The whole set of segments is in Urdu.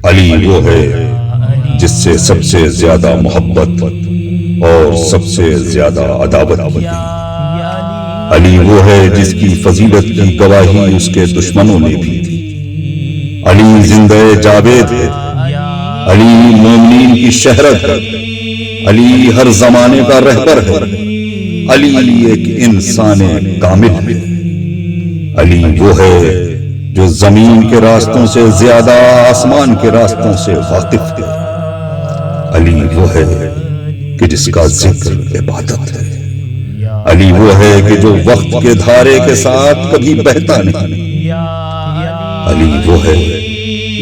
علی وہ ہے جس سے سب سے زیادہ محبت اور سب سے زیادہ عداوت کی گئی۔ علی وہ ہے جس کی فضیلت کی گواہی اس کے دشمنوں نے بھی دی۔ علی زندہ جاوید ہے، علی مومنین کی شہرت ہے، علی ہر زمانے کا رہبر ہے، علی ایک انسان کامل ہے۔ علی وہ ہے جو زمین کے راستوں سے زیادہ آسمان کے راستوں سے واقف ہے۔ علی وہ ہے کہ جس کا ذکر عبادت ہے۔ علی وہ ہے کہ جو وقت کے دھارے کے ساتھ کبھی بہتا نہیں۔ علی وہ ہے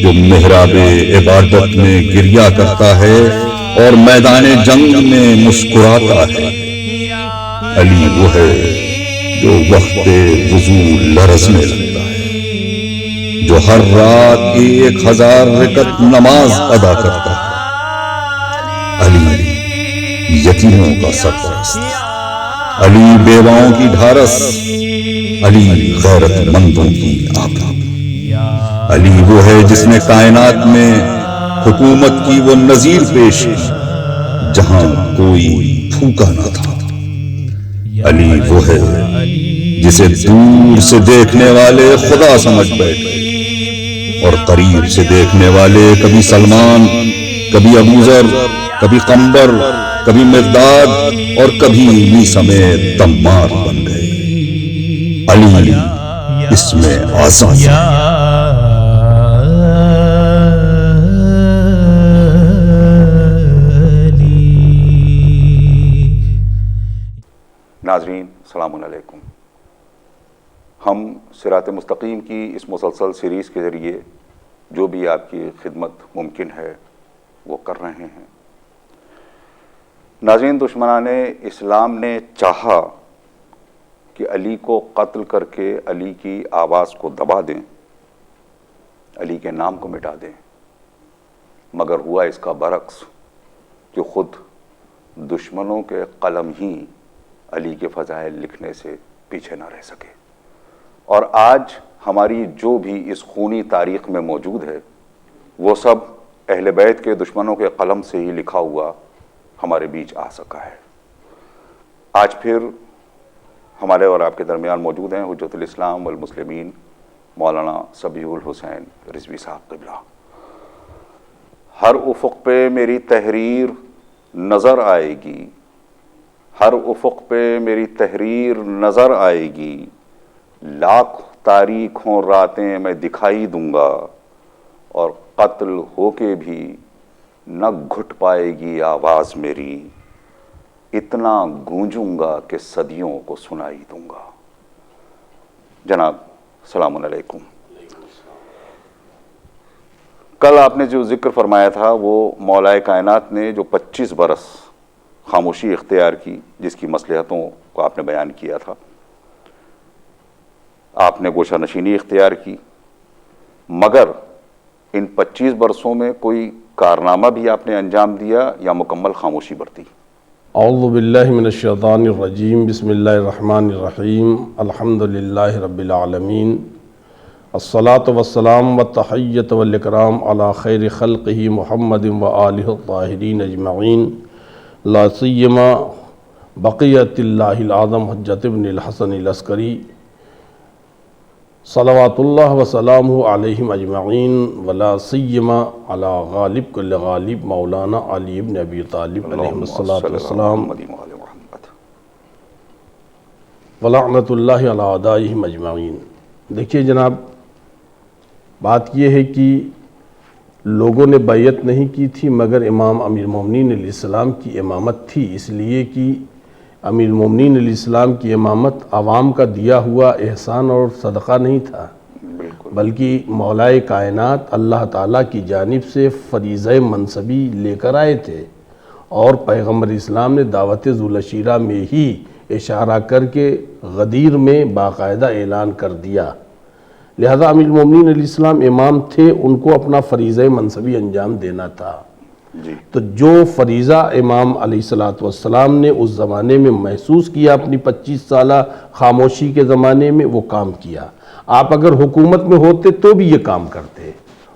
جو محراب عبادت میں گریا کرتا ہے اور میدان جنگ میں مسکراتا ہے۔ علی وہ ہے جو وقت وضو لرزنے لگتا ہے، جو ہر رات 1000 رکعت نماز ادا کرتا ہے۔ علی یتیموں کا سرپرست، علی بیواؤں کی ڈھارس، علی غیرت مندوں کی آقا۔ علی وہ ہے جس نے کائنات میں حکومت کی وہ نظیر پیش کی جہاں کوئی پھوکا نہ تھا۔ علی وہ ہے جسے دور سے دیکھنے والے خدا سمجھ بیٹھے اور قریب سے دیکھنے والے کبھی سلمان، کبھی ابوذر، کبھی قمبر، کبھی مقداد اور کبھی سمیت تمار بن گئے۔ علی اس میں آسان ناظرین السلام علیکم۔ ہم صراط مستقیم کی اس مسلسل سیریز کے ذریعے جو بھی آپ کی خدمت ممکن ہے وہ کر رہے ہیں۔ ناظرین، دشمنان اسلام نے چاہا کہ علی کو قتل کر کے علی کی آواز کو دبا دیں، علی کے نام کو مٹا دیں، مگر ہوا اس کا برعکس کہ خود دشمنوں کے قلم ہی علی کے فضائل لکھنے سے پیچھے نہ رہ سکے۔ اور آج ہماری جو بھی اس خونی تاریخ میں موجود ہے وہ سب اہل بیت کے دشمنوں کے قلم سے ہی لکھا ہوا ہمارے بیچ آ سکا ہے۔ آج پھر ہمارے اور آپ کے درمیان موجود ہیں حجت الاسلام والمسلمین مولانا صبیح الحسین رضوی صاحب قبلہ۔ ہر افق پہ میری تحریر نظر آئے گی، ہر افق پہ میری تحریر نظر آئے گی، لاکھ تاریک ہوں راتیں میں دکھائی دوں گا، اور قتل ہو کے بھی نہ گھٹ پائے گی آواز میری، اتنا گونجوں گا کہ صدیوں کو سنائی دوں گا۔ جناب السلام علیکم۔ کل آپ نے جو ذکر فرمایا تھا وہ مولا کائنات نے جو 25 برس خاموشی اختیار کی، جس کی مصلحتوں کو آپ نے بیان کیا تھا، آپ نے گوشہ نشینی اختیار کی، مگر ان 25 برسوں میں کوئی کارنامہ بھی آپ نے انجام دیا یا مکمل خاموشی برتی؟ اعوذ باللہ من الشیطان الرجیم، بسم اللہ الرحمن الرحیم، الحمدللہ رب العالمین، الصلاۃ والسلام والتحیۃ والاکرام علی خیر خلقہ محمد وآلہ الطاہرین اجمعین، لا سیما بقیت اللہ العظم حجت ابن الحسن العسکری صلوات اللہ وسلامہ علیہم اجمعین، ولا سیما علی غالب کل غالب مولانا علی ابن ابی طالب علیہ الصلاۃ والسلام، ولعنۃ اللہ علی اعدائہم اجمعین۔ دیکھیے جناب، بات یہ ہے کہ لوگوں نے بیعت نہیں کی تھی مگر امام امیر المومنین علیہ السلام کی امامت تھی، اس لیے کہ امیر المومنین علیہ السلام کی امامت عوام کا دیا ہوا احسان اور صدقہ نہیں تھا، بلکہ مولا کائنات اللہ تعالیٰ کی جانب سے فریضہ منصبی لے کر آئے تھے، اور پیغمبر اسلام نے دعوت ذوالعشیرہ میں ہی اشارہ کر کے غدیر میں باقاعدہ اعلان کر دیا۔ لہذا امیر المومنین علیہ السلام امام تھے، ان کو اپنا فریضہ منصبی انجام دینا تھا۔ تو جو فریضہ امام علیہ السلام نے اس زمانے میں محسوس کیا، اپنی 25 سالہ خاموشی کے زمانے میں وہ کام کیا۔ آپ اگر حکومت میں ہوتے تو بھی یہ کام کرتے،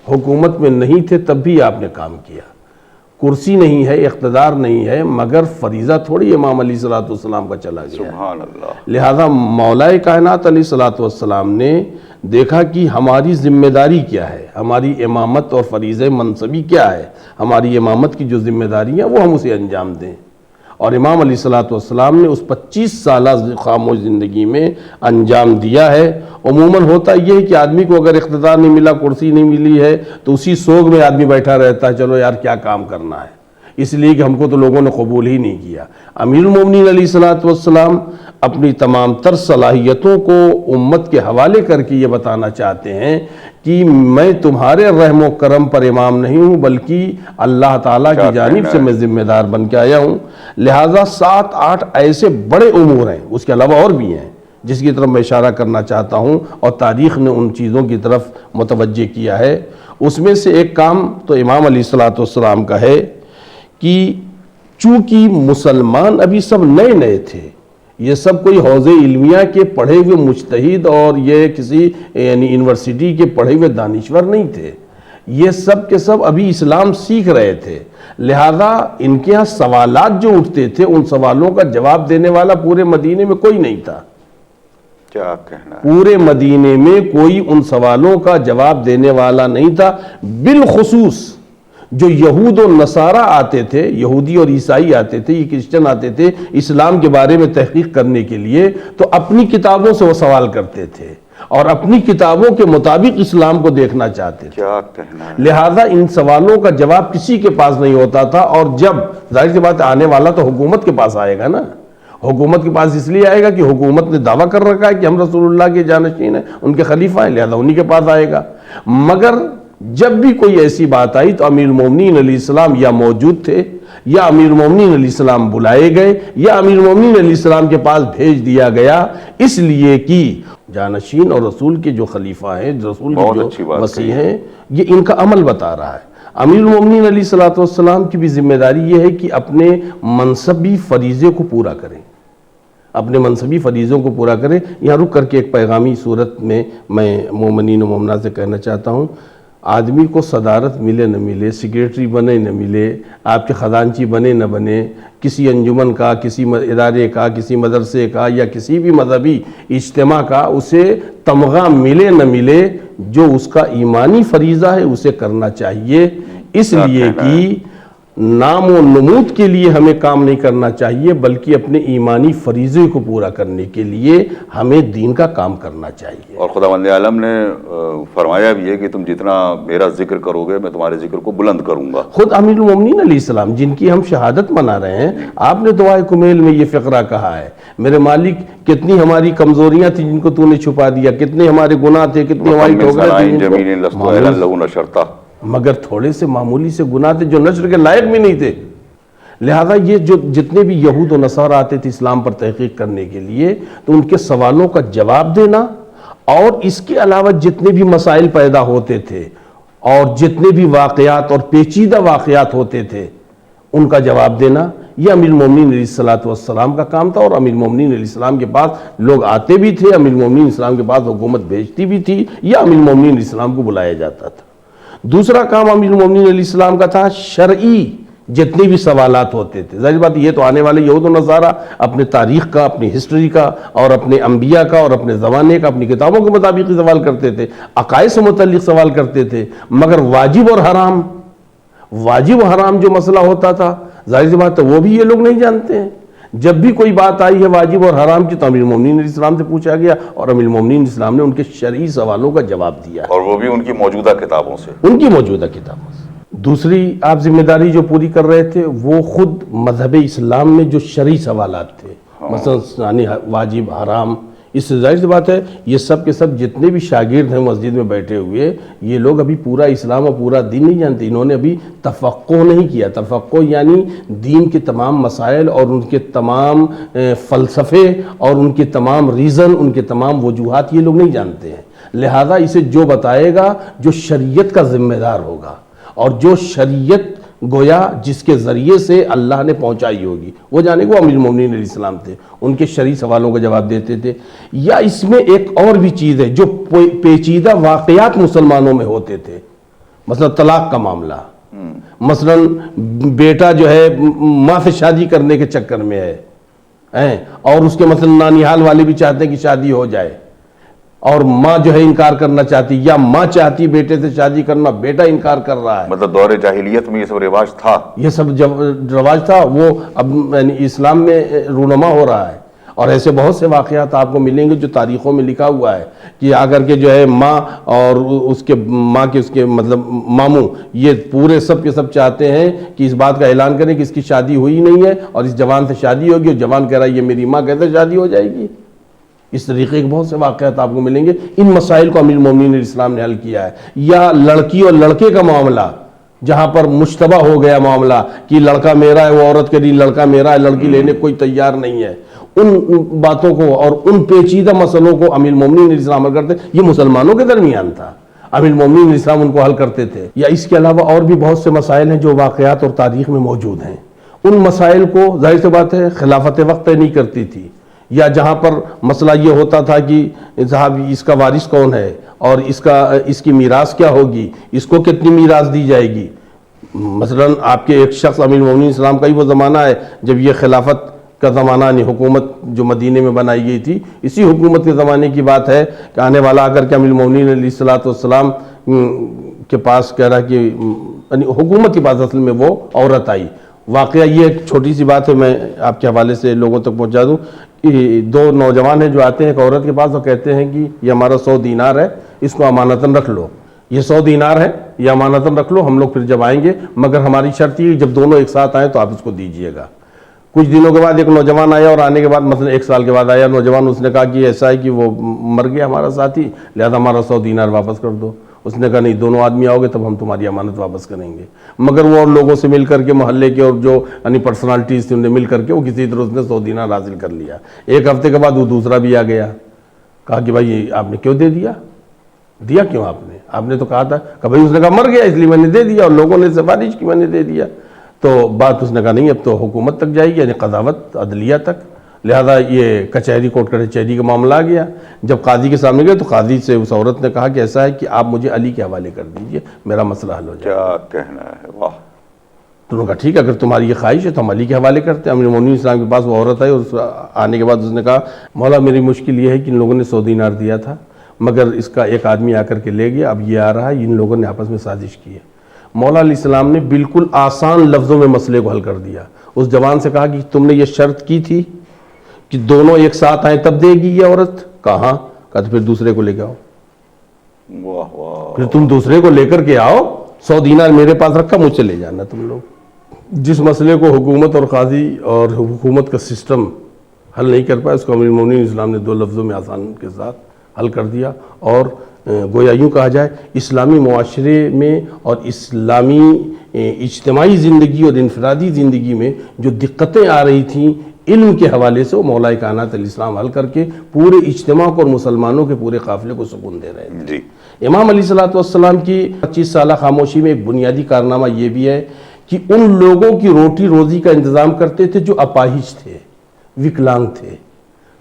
حکومت میں نہیں تھے تب بھی آپ نے کام کیا. کرسی نہیں ہے، اقتدار نہیں ہے، مگر فریضہ تھوڑی امام علیہ الصلوۃ والسلام کا چلا گیا. سبحان اللہ. لہذا مولا کائنات علیہ الصلوۃ والسلام نے دیکھا کہ ہماری ذمہ داری کیا ہے، ہماری امامت اور فریضہ منصبی کیا ہے، ہماری امامت کی جو ذمہ داری ہے وہ ہم اسے انجام دیں. اور امام علیہ الصلوۃ والسلام نے اس 25 سالہ خاموش زندگی میں انجام دیا ہے. عموماً ہوتا یہ ہے کہ آدمی کو اگر اقتدار نہیں ملا، کرسی نہیں ملی ہے، تو اسی سوگ میں آدمی بیٹھا رہتا ہے، چلو یار کیا کام کرنا ہے، اس لیے کہ ہم کو تو لوگوں نے قبول ہی نہیں کیا. امیر المومنین علیہ الصلوۃ والسلام اپنی تمام تر صلاحیتوں کو امت کے حوالے کر کے یہ بتانا چاہتے ہیں کہ میں تمہارے رحم و کرم پر امام نہیں ہوں، بلکہ اللہ تعالیٰ کی جانب سے میں ذمہ دار بن کے آیا ہوں. لہٰذا 7-8 ایسے بڑے امور ہیں، اس کے علاوہ اور بھی ہیں جس کی طرف میں اشارہ کرنا چاہتا ہوں، اور تاریخ نے ان چیزوں کی طرف متوجہ کیا ہے. اس میں سے ایک کام تو امام علیہ الصلوۃ والسلام کا ہے کہ چونکہ مسلمان ابھی سب نئے نئے تھے، یہ سب کوئی حوض علمیہ کے پڑھے ہوئے مجتہد اور یہ کسی یعنی یونیورسٹی کے پڑھے ہوئے دانشور نہیں تھے، یہ سب کے سب ابھی اسلام سیکھ رہے تھے. لہذا ان کے ہاں سوالات جو اٹھتے تھے ان سوالوں کا جواب دینے والا پورے مدینے میں کوئی نہیں تھا. کیا کہنا ہے؟ پورے مدینے میں کوئی ان سوالوں کا جواب دینے والا نہیں تھا. بالخصوص جو یہود و نصارہ آتے تھے، یہودی اور عیسائی آتے تھے، یہ کرسچن آتے تھے اسلام کے بارے میں تحقیق کرنے کے لیے، تو اپنی کتابوں سے وہ سوال کرتے تھے اور اپنی کتابوں کے مطابق اسلام کو دیکھنا چاہتے تھے. کیا کہنا ہے؟ لہذا ان سوالوں کا جواب کسی کے پاس نہیں ہوتا تھا. اور جب ظاہر سی بات آنے والا تو حکومت کے پاس آئے گا نا، حکومت کے پاس اس لیے آئے گا کہ حکومت نے دعویٰ کر رکھا ہے کہ ہم رسول اللہ کے جانشین ہیں، ان کے خلیفہ ہیں، لہذا انہی کے پاس آئے گا. مگر جب بھی کوئی ایسی بات آئی تو امیر المومنین علیہ السلام یا موجود تھے، یا امیر المومنین علیہ السلام بلائے گئے، یا امیر المومنین علیہ السلام کے پاس بھیج دیا گیا، اس لیے کہ جانشین اور رسول کے جو خلیفہ ہیں، رسول کے جو وصی ہیں، یہ ان کا عمل بتا رہا ہے. امیر المومنین علیہ الصلوۃ والسلام کی بھی ذمہ داری یہ ہے کہ اپنے منصبی فریضے کو پورا کریں، اپنے منصبی فریضوں کو پورا کریں. یہاں رک کر کے ایک پیغامی صورت میں مومنین و مومنات سے کہنا چاہتا ہوں، آدمی کو صدارت ملے نہ ملے، سیکریٹری بنے نہ ملے، آپ کے خزانچی بنے نہ بنے، کسی انجمن کا، کسی ادارے کا، کسی مدرسے کا، یا کسی بھی مذہبی اجتماع کا، اسے تمغہ ملے نہ ملے، جو اس کا ایمانی فریضہ ہے اسے کرنا چاہیے. اس لیے کہ نام و نمود کے لیے ہمیں کام نہیں کرنا چاہیے، بلکہ اپنے ایمانی فریضے کو پورا کرنے کے لیے ہمیں دین کا کام کرنا چاہیے. اور خداوند عالم نے فرمایا بھی ہے کہ تم جتنا میرا ذکر کرو گے میں تمہارے ذکر کو بلند کروں گا. خود امیر المومنین علیہ السلام جن کی ہم شہادت منا رہے ہیں، آپ نے دعائے کمیل میں یہ فقرہ کہا ہے، میرے مالک کتنی ہماری کمزوریاں تھیں جن کو تو نے چھپا دیا، کتنے ہمارے گناہ تھے، کتنی ہماری ٹھوکریں تھیں، مگر تھوڑے سے معمولی سے گناہ تھے جو نشر کے لائق بھی نہیں تھے. لہذا یہ جو جتنے بھی یہود و نصارہ آتے تھے اسلام پر تحقیق کرنے کے لیے، تو ان کے سوالوں کا جواب دینا، اور اس کے علاوہ جتنے بھی مسائل پیدا ہوتے تھے اور جتنے بھی واقعات اور پیچیدہ واقعات ہوتے تھے ان کا جواب دینا، یہ امیر المومنین علیہ الصلوۃ والسلام کا کام تھا. اور امیر المومنین علیہ السلام کے پاس لوگ آتے بھی تھے، امیر المومنین علیہ السلام کے پاس حکومت بھیجتی بھی تھی، یا امیر المومنین علیہ السلام کو بلایا جاتا تھا. دوسرا کام امیر المومنین علیہ السلام کا تھا شرعی جتنے بھی سوالات ہوتے تھے. ظاہر بات یہ تو آنے والے یہود و نصارہ اپنے تاریخ کا، اپنی ہسٹری کا، اور اپنے انبیاء کا اور اپنے زمانے کا، اپنی کتابوں کے مطابق ہی سوال کرتے تھے، عقائد سے متعلق سوال کرتے تھے. مگر واجب اور حرام جو مسئلہ ہوتا تھا، ظاہر سی بات ہے وہ بھی یہ لوگ نہیں جانتے ہیں. جب بھی کوئی بات آئی ہے واجب اور حرام کی تو امیر المومنین علیہ السلام سے پوچھا گیا، اور امیر المومنین علیہ السلام نے ان کے شرعی سوالوں کا جواب دیا، اور وہ بھی ان کی موجودہ کتابوں سے. دوسری آپ ذمہ داری جو پوری کر رہے تھے وہ خود مذہب اسلام میں جو شرعی سوالات تھے، مثلا یعنی واجب حرام، اس سے ظاہر سی بات ہے یہ سب کے سب جتنے بھی شاگرد ہیں مسجد میں بیٹھے ہوئے، یہ لوگ ابھی پورا اسلام اور پورا دین نہیں جانتے. انہوں نے ابھی تفقہ نہیں کیا. تفقہ یعنی دین کے تمام مسائل اور ان کے تمام فلسفے اور ان کے تمام ریزن، ان کے تمام وجوہات یہ لوگ نہیں جانتے ہیں. لہذا اسے جو بتائے گا جو شریعت کا ذمہ دار ہوگا، اور جو شریعت گویا جس کے ذریعے سے اللہ نے پہنچائی ہوگی، وہ جانے کو امیر المومنین علیہ السلام تھے. ان کے شرعی سوالوں کا جواب دیتے تھے. یا اس میں ایک اور بھی چیز ہے، جو پیچیدہ واقعات مسلمانوں میں ہوتے تھے، مثلا طلاق کا معاملہ، مثلا بیٹا جو ہے ماں سے شادی کرنے کے چکر میں ہے اور اس کے مثلا نانیحال والے بھی چاہتے ہیں کہ شادی ہو جائے اور ماں جو ہے انکار کرنا چاہتی، یا ماں چاہتی بیٹے سے شادی کرنا، بیٹا انکار کر رہا ہے. مطلب دور جاہلیت میں یہ سب رواج تھا، یہ سب جب رواج تھا وہ اب یعنی اسلام میں رونما ہو رہا ہے. اور ایسے بہت سے واقعات آپ کو ملیں گے جو تاریخوں میں لکھا ہوا ہے کہ اگر کہ جو ہے ماں اور اس کے ماں کے اس کے مطلب ماموں یہ پورے سب کے سب چاہتے ہیں کہ اس بات کا اعلان کریں کہ اس کی شادی ہوئی نہیں ہے اور اس جوان سے شادی ہوگی، اور جوان کہہ رہا ہے یہ میری ماں، کہتے شادی ہو جائے گی. اس طریقے کے بہت سے واقعات آپ کو ملیں گے. ان مسائل کو امیر المومنین اسلام نے حل کیا ہے. یا لڑکی اور لڑکے کا معاملہ جہاں پر مشتبہ ہو گیا معاملہ کہ لڑکا میرا ہے، وہ عورت کے لیے لڑکا میرا ہے، لڑکی لینے کوئی تیار نہیں ہے، ان باتوں کو اور ان پیچیدہ مسئلوں کو امیر المومنین اسلام حل کرتے. یہ مسلمانوں کے درمیان تھا، امیر المومنین اسلام ان کو حل کرتے تھے. یا اس کے علاوہ اور بھی بہت سے مسائل ہیں جو واقعات اور تاریخ میں موجود ہیں. ان مسائل کو ظاہر سی بات ہے خلافت وقت طے نہیں کرتی تھی، یا جہاں پر مسئلہ یہ ہوتا تھا کہ صاحب اس کا وارث کون ہے اور اس کی میراث کیا ہوگی، اس کو کتنی میراث دی جائے گی. مثلا آپ کے ایک شخص امیر المومنین اسلام کا ہی وہ زمانہ ہے جب یہ خلافت کا زمانہ یعنی حکومت جو مدینے میں بنائی گئی تھی، اسی حکومت کے زمانے کی بات ہے کہ آنے والا اگر کہ امیر المومنین علیہ السلام کے پاس کہہ رہا کہ یعنی حکومت کے پاس اصل میں وہ عورت آئی. واقعہ یہ ایک چھوٹی سی بات ہے، میں آپ کے حوالے سے لوگوں تک پہنچا دوں. دو نوجوان ہیں جو آتے ہیں ایک عورت کے پاس اور کہتے ہیں کہ یہ ہمارا 100 دینار ہے، اس کو امانتاً رکھ لو. یہ 100 دینار ہے، یہ امانتاً رکھ لو، ہم لوگ پھر جب آئیں گے، مگر ہماری شرط یہ جب دونوں ایک ساتھ آئیں تو آپ اس کو دیجئے گا. کچھ دنوں کے بعد ایک نوجوان آیا اور آنے کے بعد مثلا 1 سال کے بعد آیا نوجوان، اس نے کہا کہ ایسا ہے کہ وہ مر گیا ہمارا ساتھی، لہذا ہمارا 100 دینار واپس کر دو. اس نے کہا نہیں، دونوں آدمی آؤ گے تب ہم تمہاری امانت واپس کریں گے. مگر وہ اور لوگوں سے مل کر کے محلے کے اور جو یعنی پرسنالٹیز تھے انہیں مل کر کے وہ کسی طرح اس نے 100 دینار حاصل کر لیا. ایک ہفتے کے بعد وہ دوسرا بھی آ گیا، کہا کہ بھائی آپ نے کیوں دے دیا؟ دیا کیوں آپ نے تو کہا تھا کہ بھائی اس نے کہا مر گیا اس لیے میں نے دے دیا اور لوگوں نے سفارش کی میں نے دے دیا. تو بات اس نے کہا نہیں اب تو حکومت تک جائے گی یعنی قضاوت عدلیہ تک، لہذا یہ کچہری کورٹ کچہری کا معاملہ آ گیا. جب قاضی کے سامنے گئے تو قاضی سے اس عورت نے کہا کہ ایسا ہے کہ آپ مجھے علی کے حوالے کر دیجئے، میرا مسئلہ حل ہو جائے. کیا کہنا ہے، واہ. تو انہوں نے کہا ٹھیک ہے اگر تمہاری یہ خواہش ہے تو ہم علی کے حوالے کرتے ہیں. امیر المومنین اسلام کے پاس وہ عورت آئی اور آنے کے بعد اس نے کہا مولا میری مشکل یہ ہے کہ ان لوگوں نے 100 دینار دیا تھا مگر اس کا ایک آدمی آ کر کے لے گیا، اب یہ آ رہا ہے، ان لوگوں نے آپس میں سازش کی ہے. مولا علیہ السلام نے بالکل آسان لفظوں میں مسئلے کو حل کر دیا. اس جوان سے کہا کہ تم نے یہ شرط کی تھی کہ دونوں ایک ساتھ آئیں تب دے گی یہ عورت؟ کہاں؟ کہا تو پھر دوسرے کو لے کے آؤ. واہ واہ. پھر تم دوسرے کو لے کر کے آؤ، 100 دینار میرے پاس رکھا، مجھ سے لے جانا تم لوگ. جس مسئلے کو حکومت اور قاضی اور حکومت کا سسٹم حل نہیں کر پایا اس کو امیر المومنین اسلام نے 2 لفظوں میں آسان کے ساتھ حل کر دیا. اور گویا یوں کہا جائے اسلامی معاشرے میں اور اسلامی اجتماعی زندگی اور انفرادی زندگی میں جو دقتیں آ رہی تھیں علم کے حوالے سے وہ مولا کائنات علیہ السلام حل کر کے پورے اجتماع کو اور مسلمانوں کے پورے قافلے کو سکون دے رہے ہیں. جی. امام علیہ السلام کی 25 سالہ خاموشی میں ایک بنیادی کارنامہ یہ بھی ہے کہ ان لوگوں کی روٹی روزی کا انتظام کرتے تھے جو اپاہج تھے، وکلانگ تھے،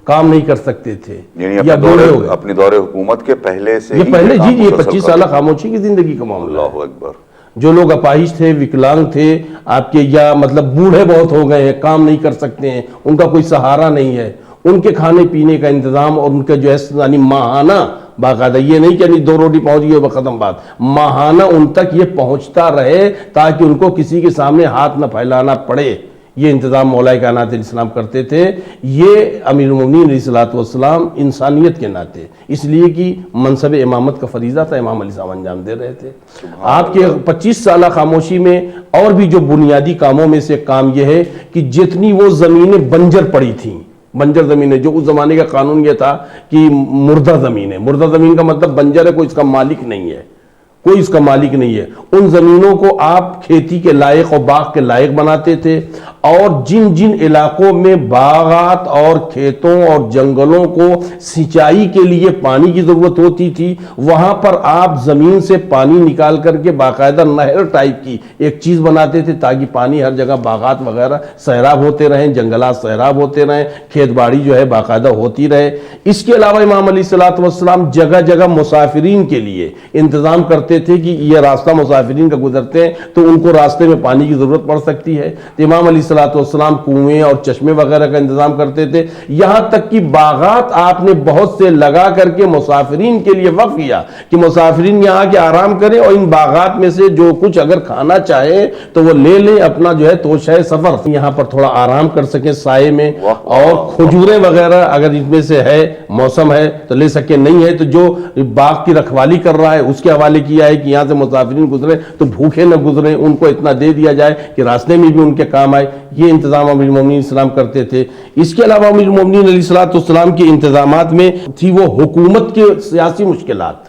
کام نہیں کر سکتے تھے، یعنی اپنی دور حکومت کے پہلے سے یہ پہلے جی یہ 25 سالہ خاموشی کی زندگی کا معاملہ. اللہ اکبر. جو لوگ اپاہج تھے، وکلانگ تھے آپ کے، یا مطلب بوڑھے بہت ہو گئے ہیں، کام نہیں کر سکتے ہیں، ان کا کوئی سہارا نہیں ہے، ان کے کھانے پینے کا انتظام اور ان کا جو ہے یعنی ماہانہ باقاعدہ، یہ نہیں کہ 2 روٹی پہنچ گئی وہ ختم بات، ماہانہ ان تک یہ پہنچتا رہے تاکہ ان کو کسی کے سامنے ہاتھ نہ پھیلانا پڑے. یہ انتظام مولا کائنات علیہ السلام کرتے تھے. یہ امیر المومنین علیہ السلام انسانیت کے ناطے، اس لیے کہ منصب امامت کا فریضہ تھا، امام علیہ السلام انجام دے رہے تھے. آپ کے 25 سالہ خاموشی میں اور بھی جو بنیادی کاموں میں سے کام یہ ہے کہ جتنی وہ زمینیں بنجر پڑی تھیں، بنجر زمینیں جو اس زمانے کا قانون یہ تھا کہ مردہ زمین ہے، مردہ زمین کا مطلب بنجر ہے، کوئی اس کا مالک نہیں ہے، کوئی اس کا مالک نہیں ہے. ان زمینوں کو آپ کھیتی کے لائق اور باغ کے لائق بناتے تھے اور جن جن علاقوں میں باغات اور کھیتوں اور جنگلوں کو سینچائی کے لیے پانی کی ضرورت ہوتی تھی، وہاں پر آپ زمین سے پانی نکال کر کے باقاعدہ نہر ٹائپ کی ایک چیز بناتے تھے تاکہ پانی ہر جگہ باغات وغیرہ سیراب ہوتے رہیں، جنگلات سیراب ہوتے رہیں، کھیت باڑی جو ہے باقاعدہ ہوتی رہے۔ اس کے علاوہ امام علیہ الصلوۃ والسلام جگہ جگہ مسافرین کے لیے انتظام کرتے تھے کہ یہ راستہ مسافرین کا گزرتے ہیں تو ان کو راستے میں پانی کی ضرورت پڑ سکتی ہے، تو امام علیہ الصلوۃ والسلام کنویں اور چشمے وغیرہ کا انتظام کرتے تھے۔ یہاں تک کہ باغات آپ نے بہت سے لگا کر کے مسافرین کے لیے وقف کیا کہ مسافرین یہاں کے آرام کریں اور ان باغات میں سے جو کچھ اگر کھانا چاہیں تو وہ لے لیں، اپنا جو ہے توشہ سفر یہاں پر تھوڑا آرام کر سکیں سائے میں، اور کھجوریں وغیرہ اگر ان میں سے ہے موسم ہے تو لے سکیں، نہیں ہے تو جو باغ کی رکھوالی کر رہا ہے اس کے حوالے کیا ہے کہ یہاں سے مسافرین گزرے تو بھوکے نہ گزریں، ان کو اتنا دے دیا جائے کہ راستے میں بھی ان کے کام آئے۔ یہ انتظام امیر المومنین اسلام کرتے تھے۔ اس کے علاوہ امیر المومنین علیہ الصلوۃ والسلام کے انتظامات میں تھی وہ حکومت کے سیاسی مشکلات،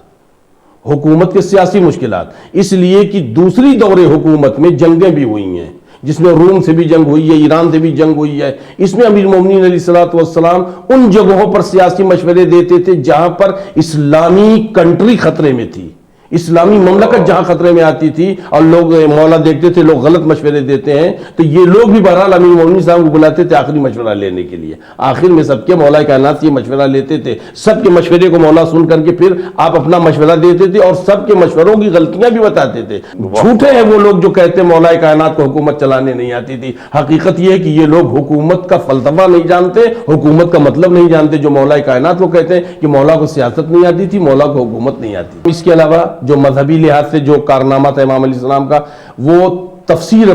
حکومت کے سیاسی مشکلات، اس لیے کہ دوسری دور حکومت میں جنگیں بھی ہوئی ہیں، جس میں روم سے بھی جنگ ہوئی ہے، ایران سے بھی جنگ ہوئی ہے۔ اس میں امیر المومنین علیہ الصلوۃ والسلام ان جگہوں پر سیاسی مشورے دیتے تھے جہاں پر اسلامی کنٹری خطرے میں تھی، اسلامی مملکت جہاں خطرے میں آتی تھی، اور لوگ مولا دیکھتے تھے لوگ غلط مشورے دیتے ہیں تو یہ لوگ بھی بہرحال امیر المومنین صاحب کو بلاتے تھے آخری مشورہ لینے کے لیے۔ آخر میں سب کے مولا کائنات سے یہ مشورہ لیتے تھے، سب کے مشورے کو مولا سن کر کے پھر آپ اپنا مشورہ دیتے تھے اور سب کے مشوروں کی غلطیاں بھی بتاتے تھے۔ جھوٹے ہیں وہ لوگ جو کہتے ہیں مولا کائنات کو حکومت چلانے نہیں آتی تھی۔ حقیقت یہ ہے کہ یہ لوگ حکومت کا فلسفہ نہیں جانتے، حکومت کا مطلب نہیں جانتے۔ جو مولا کائنات کو کہتے ہیں کہ مولا کو سیاست نہیں آتی تھی، مولا کو حکومت نہیں آتی تھی۔ اس کے علاوہ جو مذہبی لحاظ سے جو کارنامہ تھا امام علیہ السلام کا، وہ تفسیر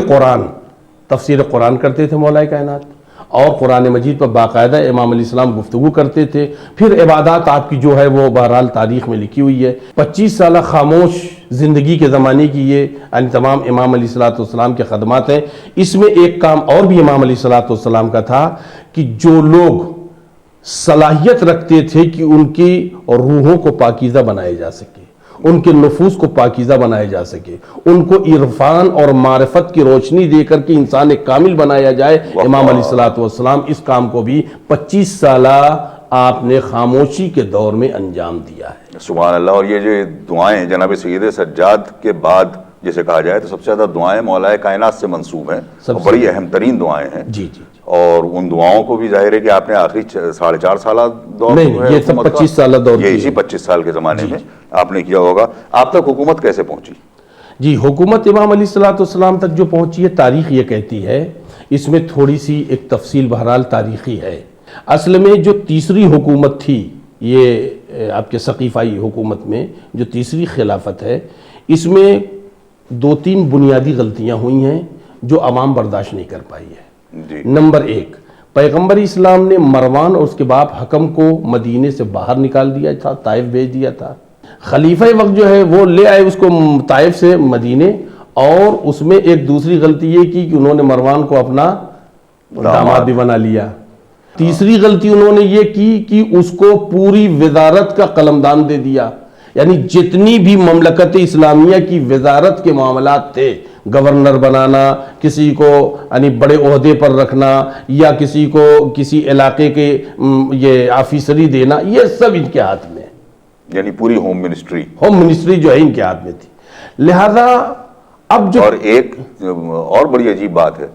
قرآن کرتے تھے مولا کائنات، اور قرآن مجید پر باقاعدہ امام علیہ السلام گفتگو کرتے تھے۔ پھر عبادات آپ کی جو ہے وہ بہرحال تاریخ میں لکھی ہوئی ہے۔ 25 سالہ خاموش زندگی کے زمانے کی یہ تمام امام علیہ الصلوۃ والسلام کے خدمات ہیں۔ اس میں ایک کام اور بھی امام علیہ الصلوۃ والسلام کا تھا کہ جو لوگ صلاحیت رکھتے تھے کہ ان کی روحوں کو پاکیزہ بنائے جا سکے، ان کے نفوس کو پاکیزہ بنایا جا سکے، ان کو عرفان اور معرفت کی روشنی دے کر کے انسان کامل بنایا جائے، امام علیہ الصلوۃ والسلام اس کام کو بھی 25 سالہ آپ نے خاموشی کے دور میں انجام دیا ہے۔ سبحان اللہ۔ اور یہ جو دعائیں جناب سید سجاد کے بعد جسے کہا جائے تو سب سے زیادہ دعائیں مولا کائنات سے منسوب ہیں، اور بڑی اہم ترین دعائیں ہیں۔ جی جی، اور ان دعاؤں کو بھی ظاہر ہے کہ آپ نے آخری 4.5 سالہ دور نہیں، یہ سب 25 سالہ دور یہ اسی 25 سال کے زمانے میں آپ نے کیا ہوگا۔ آپ تک حکومت کیسے پہنچی؟ جی، حکومت امام علیہ الصلوۃ والسلام تک جو پہنچی ہے تاریخ یہ کہتی ہے، اس میں تھوڑی سی ایک تفصیل بہرحال تاریخی ہے۔ اصل میں جو تیسری حکومت تھی، یہ آپ کے ثقیفائی حکومت میں جو تیسری خلافت ہے، اس میں 2-3 بنیادی غلطیاں ہوئی ہیں جو عوام برداشت نہیں کر پائی ہے۔ نمبر 1، پیغمبر اسلام نے مروان اور اس کے باپ حکم کو مدینے سے باہر نکال دیا تھا، طائف بھیج دیا تھا۔ خلیفہ وقت جو ہے وہ لے آئے اس کو طائف سے مدینے، اور اس میں ایک دوسری غلطی یہ کی کہ انہوں نے مروان کو اپنا داماد بھی بنا لیا۔ تیسری غلطی انہوں نے یہ کی کہ اس کو پوری وزارت کا قلمدان دے دیا، یعنی جتنی بھی مملکت اسلامیہ کی وزارت کے معاملات تھے، گورنر بنانا، کسی کو یعنی بڑے عہدے پر رکھنا، یا کسی کو کسی علاقے کے یہ آفیسری دینا، یہ سب ان کے ہاتھ میں، یعنی پوری ہوم منسٹری جو ہے ان کے ہاتھ میں تھی۔ لہذا اب جو اور ایک اور بڑی عجیب بات ہے،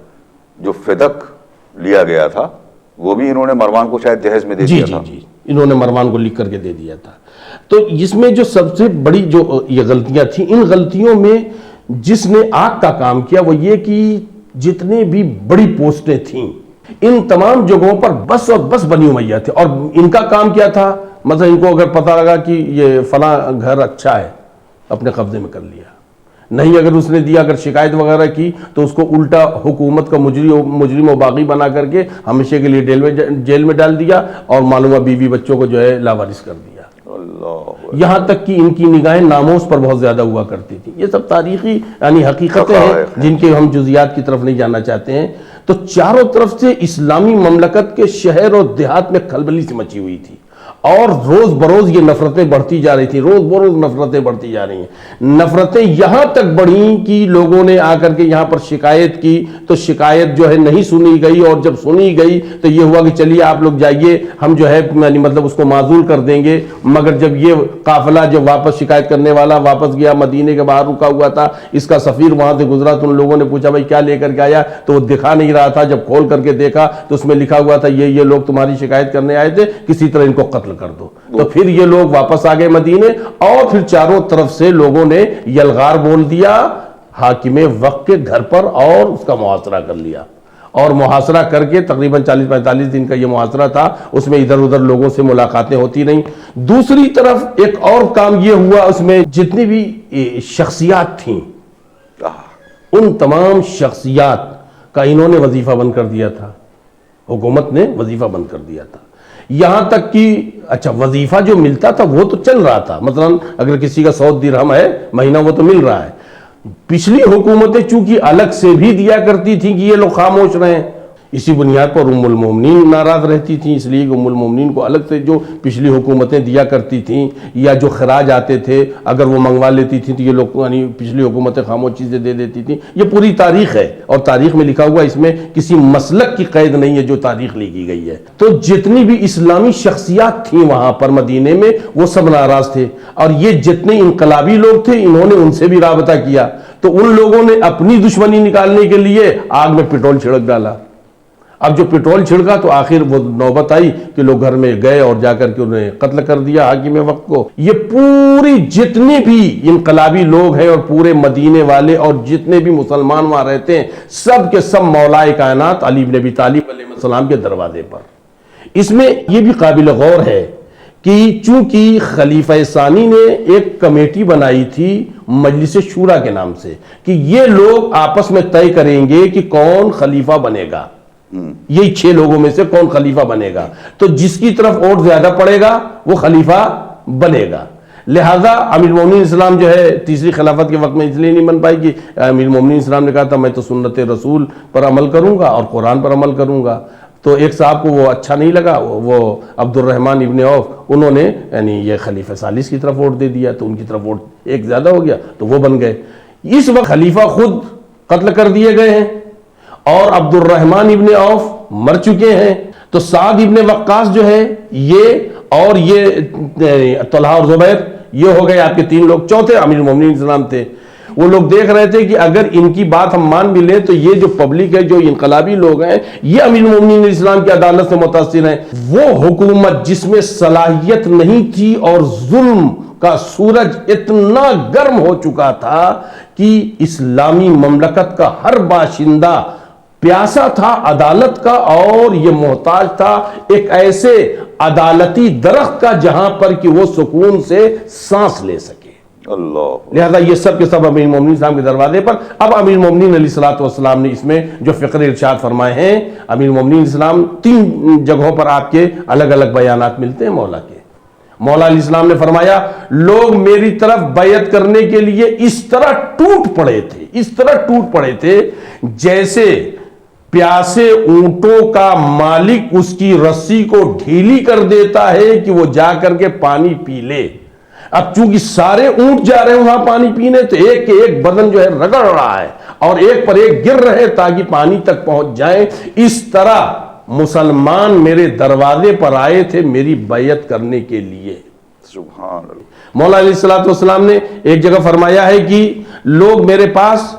جو فدق لیا گیا تھا وہ بھی انہوں نے مروان کو شاید جہیز میں دے دیا تھا۔ جی، انہوں نے مروان کو لکھ کر کے دے دیا تھا۔ تو اس میں جو سب سے بڑی جو یہ غلطیاں تھیں، ان غلطیوں میں جس نے آگ کا کام کیا وہ یہ کہ جتنے بھی بڑی پوسٹیں تھیں ان تمام جگہوں پر بس اور بس بنی امیہ تھے، اور ان کا کام کیا تھا، مثلا ان کو اگر پتہ لگا کہ یہ فلاں گھر اچھا ہے اپنے قبضے میں کر لیا، نہیں اگر اس نے دیا، اگر شکایت وغیرہ کی تو اس کو الٹا حکومت کا مجرم و باغی بنا کر کے ہمیشہ کے لیے جیل میں ڈال دیا، اور معلومہ بیوی بچوں کو جو ہے لاوارث کر دیا۔ یہاں تک کہ ان کی نگاہیں ناموس پر بہت زیادہ ہوا کرتی تھی۔ یہ سب تاریخی یعنی حقیقتیں ہیں جن کے ہم جزیات کی طرف نہیں جانا چاہتے ہیں۔ تو چاروں طرف سے اسلامی مملکت کے شہر اور دیہات میں کھلبلی سی مچی ہوئی تھی، اور روز بروز یہ نفرتیں بڑھتی جا رہی تھیں، روز بروز نفرتیں بڑھتی جا رہی ہیں۔ نفرتیں یہاں تک بڑھیں کہ لوگوں نے آ کر کے یہاں پر شکایت کی، تو شکایت جو ہے نہیں سنی گئی، اور جب سنی گئی تو یہ ہوا کہ چلیے آپ لوگ جائیے، ہم جو ہے مطلب اس کو معزول کر دیں گے۔ مگر جب یہ قافلہ جب واپس شکایت کرنے والا واپس گیا، مدینے کے باہر رکا ہوا تھا، اس کا سفیر وہاں سے گزرا تو ان لوگوں نے پوچھا بھائی کیا لے کر کے آیا، تو وہ دکھا نہیں رہا تھا۔ جب کھول کر کے دیکھا تو اس میں لکھا ہوا تھا یہ لوگ تمہاری شکایت کرنے آئے تھے، کسی طرح ان کو قتل کر دو۔ تو پھر یہ لوگ واپس آ گئے مدینے، اور پھر چاروں طرف سے لوگوں نے یلغار بول دیا حاکم وقت کے گھر پر، اور اس کا محاصرہ کر لیا۔ اور محاصرہ کر کے تقریباً 40-45 دن کا یہ محاصرہ تھا، اس میں ادھر ادھر لوگوں سے ملاقاتیں ہوتی رہیں۔ دوسری طرف ایک اور کام یہ ہوا، اس میں جتنی بھی شخصیات تھیں ان تمام شخصیات کا انہوں نے وظیفہ بند کر دیا تھا، حکومت نے وظیفہ بند کر دیا تھا۔ یہاں تک کہ اچھا وظیفہ جو ملتا تھا وہ تو چل رہا تھا، مثلا اگر کسی کا 100 درہم ہے مہینہ وہ تو مل رہا ہے۔ پچھلی حکومتیں چونکہ الگ سے بھی دیا کرتی تھیں کہ یہ لوگ خاموش رہیں، اسی بنیاد پر ام المومنین ناراض رہتی تھیں، اس لیے کہ ام المومنین کو الگ سے جو پچھلی حکومتیں دیا کرتی تھیں یا جو خراج آتے تھے اگر وہ منگوا لیتی تھیں تو یہ لوگ یعنی پچھلی حکومتیں خاموش چیزیں دے دیتی تھیں۔ یہ پوری تاریخ ہے، اور تاریخ میں لکھا ہوا، اس میں کسی مسلک کی قید نہیں ہے جو تاریخ لکھی گئی ہے۔ تو جتنی بھی اسلامی شخصیات تھیں وہاں پر مدینے میں وہ سب ناراض تھے، اور یہ جتنے انقلابی لوگ تھے انہوں نے ان سے بھی رابطہ کیا، تو ان لوگوں نے اپنی دشمنی نکالنے کے لیے آگ میں پٹرول چھڑک ڈالا۔ اب جو پٹرول چھڑکا تو آخر وہ نوبت آئی کہ لوگ گھر میں گئے اور جا کر کے انہیں قتل کر دیا حاکم وقت کو۔ یہ پوری جتنے بھی انقلابی لوگ ہیں اور پورے مدینے والے اور جتنے بھی مسلمان وہاں رہتے ہیں سب کے سب مولا کائنات علی بن ابی طالب علیہ السلام کے دروازے پر۔ اس میں یہ بھی قابل غور ہے کہ چونکہ خلیفہ ثانی نے ایک کمیٹی بنائی تھی مجلس شورا کے نام سے کہ یہ لوگ آپس میں طے کریں گے کہ کون خلیفہ بنے گا، یہی 6 لوگوں میں سے کون خلیفہ بنے گا، تو جس کی طرف ووٹ زیادہ پڑے گا وہ خلیفہ بنے گا۔ لہذا امیر المومنین اسلام جو ہے تیسری خلافت کے وقت میں اس لیے نہیں بن پائی کہ امیر المومنین اسلام نے کہا تھا میں تو سنت رسول پر عمل کروں گا اور قرآن پر عمل کروں گا، تو ایک صاحب کو وہ اچھا نہیں لگا، وہ عبد الرحمن ابن عوف، انہوں نے یعنی یہ خلیفہ ثالث کی طرف ووٹ دے دیا، تو ان کی طرف ووٹ ایک زیادہ ہو گیا تو وہ بن گئے۔ اس وقت خلیفہ خود قتل کر دیے گئے ہیں اور عبد الرحمن ابن عوف مر چکے ہیں، تو سعد ابن وقاص جو ہے یہ اور یہ طلحہ اور زبیر یہ ہو گئے آپ کے 3 لوگ۔ چوتھے امیر المومنین اسلام تھے، وہ لوگ دیکھ رہے تھے کہ اگر ان کی بات ہم مان بھی لیں تو یہ جو پبلک ہے جو انقلابی لوگ ہیں یہ امیر المومنین اسلام کی عدالت سے متاثر ہیں۔ وہ حکومت جس میں صلاحیت نہیں تھی اور ظلم کا سورج اتنا گرم ہو چکا تھا کہ اسلامی مملکت کا ہر باشندہ پیاسا تھا عدالت کا، اور یہ محتاج تھا ایک ایسے عدالتی درخت کا جہاں پر کہ وہ سکون سے سانس لے سکے۔ اللہ، لہذا یہ سب کے سب امیر المومنین اسلام کے دروازے پر۔ اب امیر المومنین علیہ السلام نے اس میں جو فقر ارشاد فرمائے ہیں، امیر المومنین اسلام 3 جگہوں پر آپ کے الگ الگ بیانات ملتے ہیں مولا کے۔ مولا علیہ السلام نے فرمایا لوگ میری طرف بیعت کرنے کے لیے اس طرح ٹوٹ پڑے تھے جیسے پیاسے اونٹوں کا مالک اس کی رسی کو ڈھیلی کر دیتا ہے کہ وہ جا کر کے پانی پی لے۔ اب چونکہ سارے اونٹ جا رہے ہیں وہاں پانی پینے، تو ایک کے ایک بدن جو ہے رگڑ رہا ہے اور ایک پر ایک گر رہے تاکہ پانی تک پہنچ جائیں۔ اس طرح مسلمان میرے دروازے پر آئے تھے میری بیعت کرنے کے لیے۔ سبحان اللہ۔ مولا علیہ السلام نے ایک جگہ فرمایا ہے کہ لوگ میرے پاس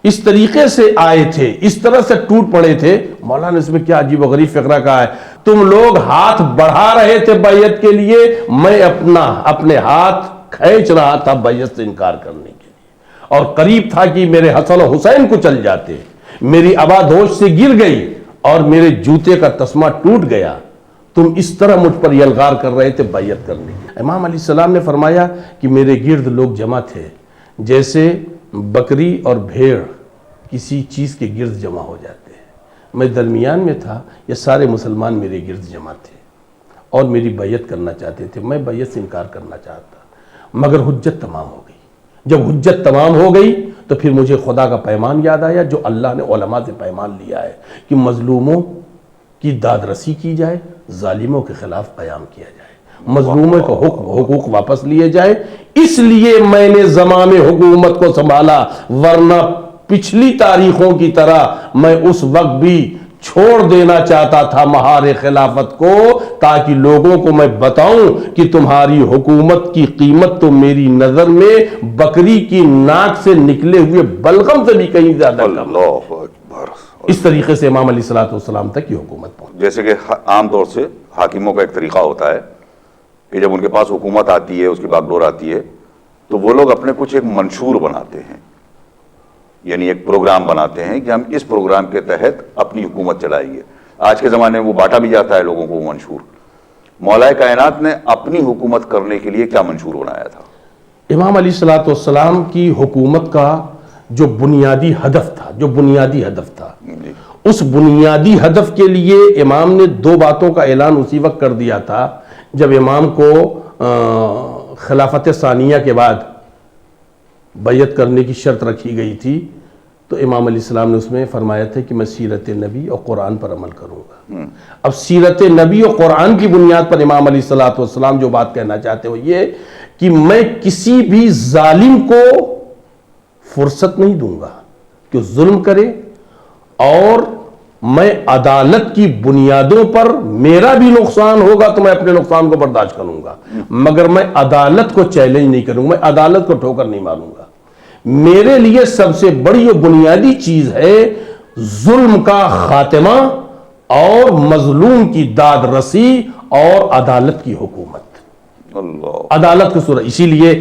اس طریقے سے آئے تھے، اس طرح سے ٹوٹ پڑے تھے۔ مولا نے اس میں کیا عجیب و غریب فقرہ کہا ہے، تم لوگ ہاتھ بڑھا رہے تھے بیعت کے لیے، میں اپنے ہاتھ کھینچ رہا تھا بیعت سے انکار کرنے کے لیے، اور قریب تھا کہ میرے حسن و حسین کو چل جاتے، میری آواز ہوش سے گر گئی اور میرے جوتے کا تسمہ ٹوٹ گیا، تم اس طرح مجھ پر یلغار کر رہے تھے بیعت کرنے کی۔ امام علیہ السلام نے فرمایا کہ میرے گرد لوگ جمع تھے جیسے بکری اور بھیڑ کسی چیز کے گرد جمع ہو جاتے ہیں، میں درمیان میں تھا، یہ سارے مسلمان میرے گرد جمع تھے اور میری بیعت کرنا چاہتے تھے، میں بیعت سے انکار کرنا چاہتا مگر حجت تمام ہو گئی۔ جب حجت تمام ہو گئی تو پھر مجھے خدا کا پیمان یاد آیا جو اللہ نے علماء سے پیمان لیا ہے کہ مظلوموں کی داد رسی کی جائے، ظالموں کے خلاف قیام کیا جائے۔ مظلوموں کو حقوق واپس لیے جائیں. اس لیے میں نے زمام حکومت کو سنبھالا، ورنہ پچھلی تاریخوں کی طرح میں اس وقت بھی چھوڑ دینا چاہتا تھا مہار خلافت کو، تاکہ لوگوں کو میں بتاؤں کہ تمہاری حکومت کی قیمت تو میری نظر میں بکری کی ناک سے نکلے ہوئے بلغم سے بھی کہیں زیادہ کم. اللہ اکبر. اس طریقے سے امام علیہ السلام تک یہ حکومت پہنچ. جیسے کہ عام طور سے حاکموں کا ایک طریقہ ہوتا ہے کہ جب ان کے پاس حکومت آتی ہے، اس کی باغ ڈور آتی ہے، تو وہ لوگ اپنے کچھ ایک منشور بناتے ہیں، یعنی ایک پروگرام بناتے ہیں کہ ہم اس پروگرام کے تحت اپنی حکومت چلائیں گے. آج کے زمانے میں وہ بانٹا بھی جاتا ہے لوگوں کو وہ منشور. مولا کائنات نے اپنی حکومت کرنے کے لیے کیا منشور بنایا تھا؟ امام علیہ السلام کی حکومت کا جو بنیادی ہدف تھا جی. اس بنیادی ہدف کے لیے امام نے دو باتوں کا اعلان اسی وقت کر دیا تھا جب امام کو خلافت ثانیہ کے بعد بیعت کرنے کی شرط رکھی گئی تھی. تو امام علیہ السلام نے اس میں فرمایا تھا کہ میں سیرت نبی اور قرآن پر عمل کروں گا. اب سیرت نبی اور قرآن کی بنیاد پر امام علیہ السلام جو بات کہنا چاہتے ہو یہ کہ میں کسی بھی ظالم کو فرصت نہیں دوں گا کہ ظلم کرے، اور میں عدالت کی بنیادوں پر میرا بھی نقصان ہوگا تو میں اپنے نقصان کو برداشت کروں گا، مگر میں عدالت کو چیلنج نہیں کروں گا، میں عدالت کو ٹھوکر نہیں ماروں گا. میرے لیے سب سے بڑی اور بنیادی چیز ہے ظلم کا خاتمہ اور مظلوم کی داد رسی اور عدالت کی حکومت. اللہ. عدالت کی صورت اسی لیے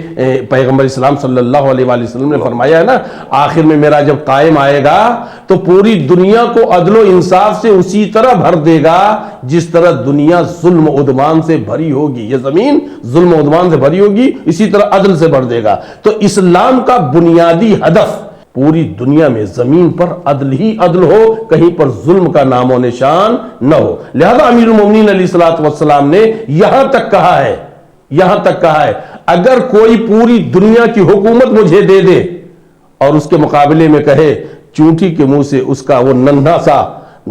پیغمبر اسلام صلی اللہ علیہ وآلہ وسلم نے فرمایا ہے نا، آخر میں میرا جب قائم آئے گا تو پوری دنیا کو عدل و انصاف سے اسی طرح بھر دے گا جس طرح دنیا ظلم و عدوان سے بھری ہوگی. یہ زمین ظلم و عدوان سے بھری ہوگی، اسی طرح عدل سے بھر دے گا. تو اسلام کا بنیادی ہدف پوری دنیا میں زمین پر عدل ہی عدل ہو، کہیں پر ظلم کا نام و نشان نہ ہو. لہذا امیر المومنین علیہ السلام نے یہاں تک کہا ہے اگر کوئی پوری دنیا کی حکومت مجھے دے دے اور اس کے مقابلے میں کہے چونٹی کے منہ سے اس کا وہ ننھا سا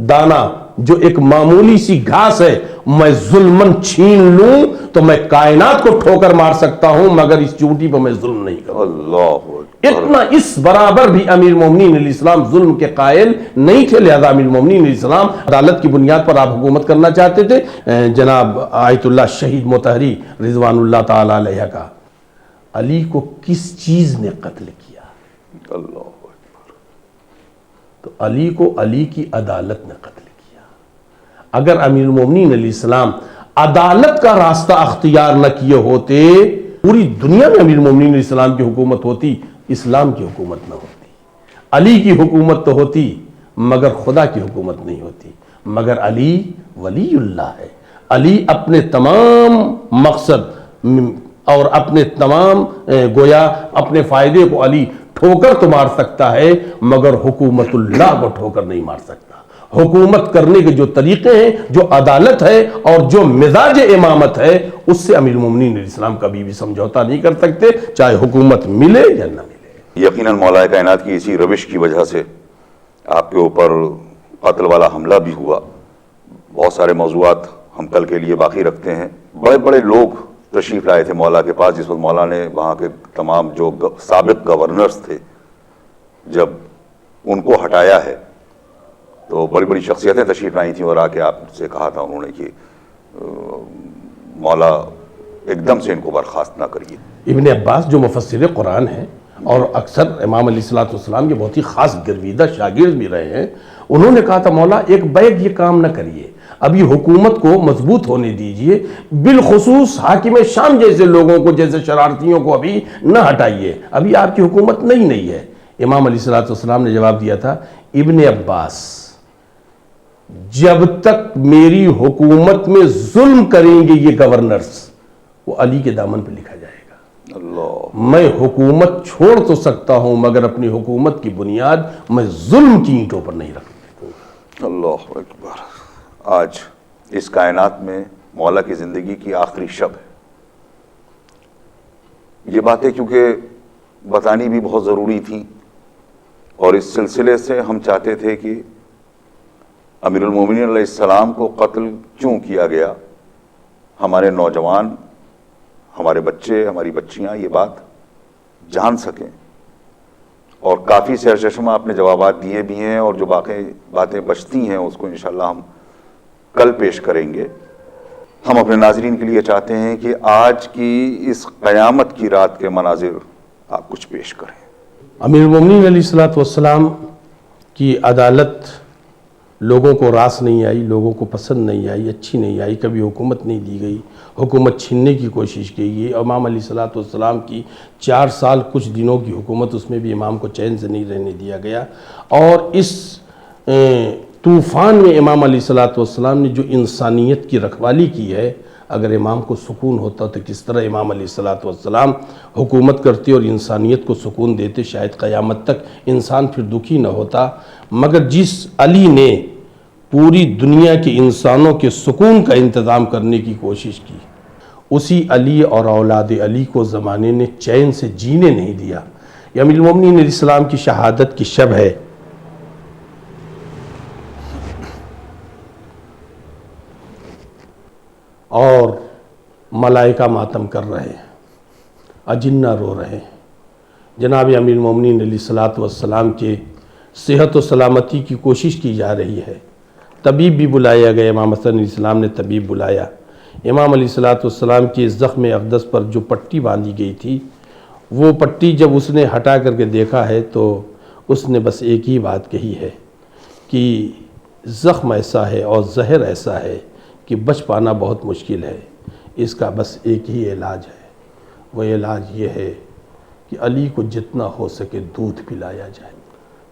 دانا جو ایک معمولی سی گھاس ہے میں ظلمن چھین لوں تو میں کائنات کو ٹھوکر مار سکتا ہوں، مگر اس چونٹی پر میں ظلم نہیں کروں. اللہ. اتنا اس برابر بھی امیر مومنین علیہ السلام ظلم کے قائل نہیں تھے. لہذا امیر مومنین علیہ السلام عدالت کی بنیاد پر آپ حکومت کرنا چاہتے تھے. جناب آیت اللہ شہید مطہری رضوان اللہ تعالی علیہ کا علی کو کس چیز نے قتل کیا؟ اللہ. تو علی کو علی کی عدالت نے قتل کیا. اگر امیر المومنین علیہ السلام عدالت کا راستہ اختیار نہ کیے ہوتے پوری دنیا میں امیر المومنین علیہ السلام کی حکومت ہوتی، اسلام کی حکومت نہ ہوتی. علی کی حکومت تو ہوتی مگر خدا کی حکومت نہیں ہوتی. مگر علی ولی اللہ ہے. علی اپنے تمام مقصد اور اپنے تمام گویا اپنے فائدے کو علی ٹھوکر تو مار سکتا ہے مگر حکومت اللہ کو ٹھوکر نہیں مار سکتا. حکومت کرنے کے جو طریقے ہیں، جو عدالت ہے اور جو مزاج امامت ہے، اس سے امیر المومنین علیہ السلام کبھی بھی سمجھوتا نہیں کر سکتے، چاہے حکومت ملے یا نہ ملے. یقیناً مولا کائنات کی اسی روش کی وجہ سے آپ کے اوپر قتل والا حملہ بھی ہوا. بہت سارے موضوعات ہم کل کے لیے باقی رکھتے ہیں. بڑے بڑے لوگ تشریف لائے تھے مولا کے پاس جس وقت مولا نے وہاں کے تمام جو سابق گورنرز تھے جب ان کو ہٹایا ہے تو بڑی بڑی شخصیتیں تشریف لائی تھیں اور آ کے آپ سے کہا تھا انہوں نے کہ مولا ایک دم سے ان کو برخاست نہ کریے. ابن عباس جو مفسر قرآن ہیں اور اکثر امام علیہ السلام کے بہت ہی خاص گرویدہ شاگرد بھی رہے ہیں، انہوں نے کہا تھا مولا ایک بیگ یہ کام نہ کریے، ابھی حکومت کو مضبوط ہونے دیجئے، بالخصوص حاکم شام جیسے لوگوں کو، جیسے شرارتیوں کو ابھی نہ ہٹائیے، ابھی آپ کی حکومت نہیں ہے. امام علیہ السلام نے جواب دیا تھا ابن عباس جب تک میری حکومت میں ظلم کریں گے یہ گورنرز وہ علی کے دامن پہ لکھا جائے گا. اللہ. میں حکومت چھوڑ تو سکتا ہوں مگر اپنی حکومت کی بنیاد میں ظلم کی اینٹوں پر نہیں رکھ سکتا. اللہ اکبر. آج اس کائنات میں مولا کی زندگی کی آخری شب ہے. یہ باتیں کیونکہ بتانی بھی بہت ضروری تھیں اور اس سلسلے سے ہم چاہتے تھے کہ امیر المومنین علیہ السلام کو قتل کیوں کیا گیا، ہمارے نوجوان، ہمارے بچے، ہماری بچیاں یہ بات جان سکیں. اور کافی سرچشمہ آپ نے جوابات دیے بھی ہیں، اور جو باقی باتیں بچتی ہیں اس کو انشاءاللہ ہم کل پیش کریں گے. ہم اپنے ناظرین کے لیے چاہتے ہیں کہ آج کی اس قیامت کی رات کے مناظر آپ کچھ پیش کریں. امیر المومنین علیہ الصلوۃ والسلام کی عدالت لوگوں کو راس نہیں آئی، لوگوں کو پسند نہیں آئی، اچھی نہیں آئی. کبھی حکومت نہیں دی گئی، حکومت چھیننے کی کوشش کی گئی. امام علیہ الصلوۃ والسلام کی 4 سال کچھ دنوں کی حکومت، اس میں بھی امام کو چین سے نہیں رہنے دیا گیا. اور اس طوفان میں امام علیہ الصلوۃ والسلام نے جو انسانیت کی رکھوالی کی ہے، اگر امام کو سکون ہوتا تو کس طرح امام علیہ الصلوۃ والسلام حکومت کرتے اور انسانیت کو سکون دیتے. شاید قیامت تک انسان پھر دکھی نہ ہوتا. مگر جس علی نے پوری دنیا کے انسانوں کے سکون کا انتظام کرنے کی کوشش کی، اسی علی اور اولاد علی کو زمانے نے چین سے جینے نہیں دیا. یہ امیر المومنین علیہ السلام کی شہادت کی شب ہے. اور ملائکہ ماتم کر رہے ہیں، اجنہ رو رہے ہیں. جناب امیر المومنین علیہ الصلوۃ والسلام کے صحت و سلامتی کی کوشش کی جا رہی ہے. طبیب بھی بلایا گیا، امام حسن علیہ السلام نے طبیب بلایا. امام علیہ الصلوۃ والسلام کے زخم اقدس پر جو پٹی باندھی گئی تھی، وہ پٹی جب اس نے ہٹا کر کے دیکھا ہے تو اس نے بس ایک ہی بات کہی ہے کہ زخم ایسا ہے اور زہر ایسا ہے کہ بچ پانا بہت مشکل ہے. اس کا بس ایک ہی علاج ہے. وہ علاج یہ ہے کہ علی کو جتنا ہو سکے دودھ پلایا جائے.